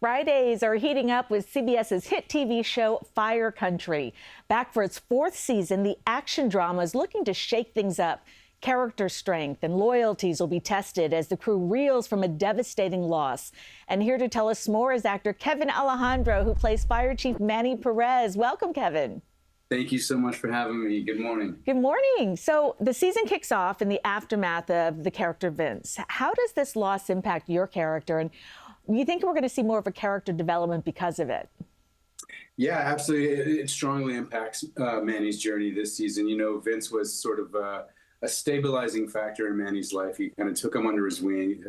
Fridays are heating up with CBS's hit TV show Fire Country. Back for its fourth season, the action drama is looking to shake things up. Character strength and loyalties will be tested as the crew reels from a devastating loss. And here to tell us more is actor Kevin Alejandro, who plays Fire Chief Manny Perez. Welcome, Kevin. Thank you so much for having me. Good morning. Good morning. So the season kicks off in the aftermath of the character Vince. How does this loss impact your character? And you think we're going to see more of a character development because of it? Yeah, absolutely. It strongly impacts Manny's journey this season. You know, Vince was sort of a stabilizing factor in Manny's life. He kind of took him under his wing.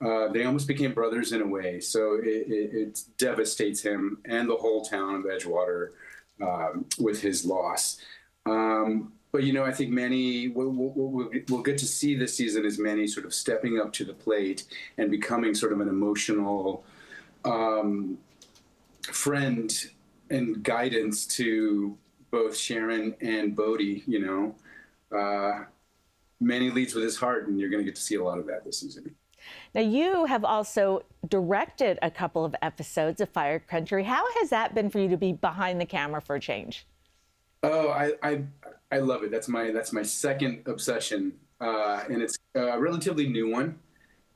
They almost became brothers in a way. So it devastates him and the whole town of Edgewater with his loss. But, you know, I think Manny, what we'll get to see this season is Manny sort of stepping up to the plate and becoming sort of an emotional friend and guidance to both Sharon and Bodie. You know, Manny leads with his heart, and you're going to get to see a lot of that this season. Now, you have also directed a couple of episodes of Fire Country. How has that been for you to be behind the camera for a change? Oh, I love it. That's my second obsession, and it's a relatively new one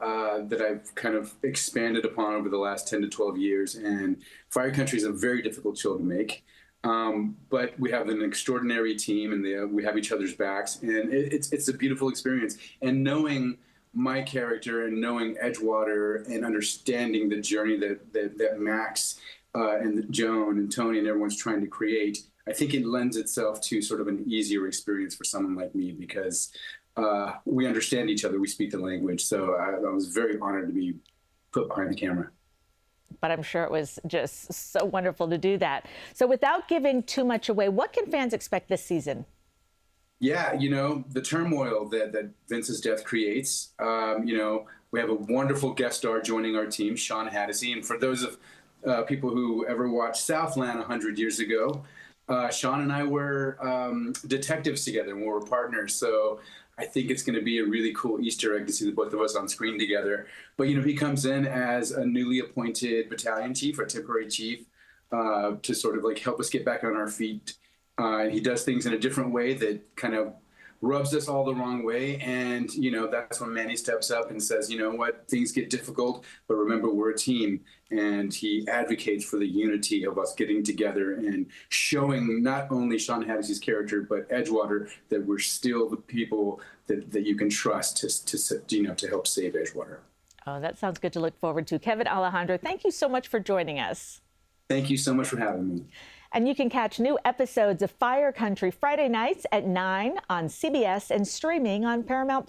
that I've kind of expanded upon over the last 10 to 12 years. And Fire Country is a very difficult show to make, but we have an extraordinary team, and we have each other's backs, and it's a beautiful experience. And knowing my character and knowing Edgewater and understanding the journey that Max and Joan and Tony and everyone's trying to create, I think it lends itself to sort of an easier experience for someone like me because we understand each other, we speak the language. So I was very honored to be put behind the camera. But I'm sure it was just so wonderful to do that. So without giving too much away, what can fans expect this season? Yeah, you know, the turmoil that Vince's death creates. You know, we have a wonderful guest star joining our team, Sean Hattie. And for those of people who ever watched Southland 100 years ago, Sean and I were detectives together, and we were partners. So I think it's going to be a really cool Easter egg to see the both of us on screen together. But, you know, he comes in as a newly appointed battalion chief or temporary chief to sort of like help us get back on our feet. He does things in a different way that kind of rubs us all the wrong way. And, you know, that's when Manny steps up and says, you know what, things get difficult, but remember, we're a team. And he advocates for the unity of us getting together and showing not only Sean Hattie's character, but Edgewater, that we're still the people that you can trust to help save Edgewater. Oh, that sounds good to look forward to. Kevin Alejandro, thank you so much for joining us. Thank you so much for having me. And you can catch new episodes of Fire Country Friday nights at 9 on CBS and streaming on Paramount+.